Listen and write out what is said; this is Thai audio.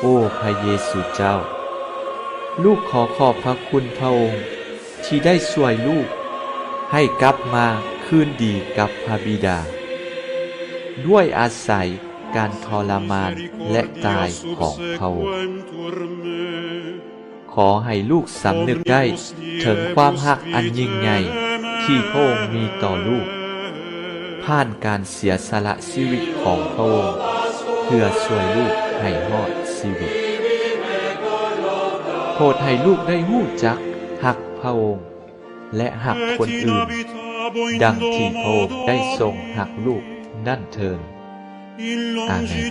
โอ้พระเยซูเจ้าลูกขอขอบพระคุณพระองค์ที่ได้ช่วยลูกให้กลับมาคืนดีกับพระบิดาด้วยอาศัยการทรมานและตายของพระองค์ขอให้ลูกสำนึกได้ถึงความรักอันยิ่งใหญ่ที่พระองค์มีต่อลูกผ่านการเสียสละชีวิตของพระองค์เพื่อช่วยลูกให้รอดชีวิตโปรดให้ลูกได้รู้จักรักพระองค์และรักคนอื่นดังที่พระองค์ได้ทรงรักลูกนั่นเถิดอาเมน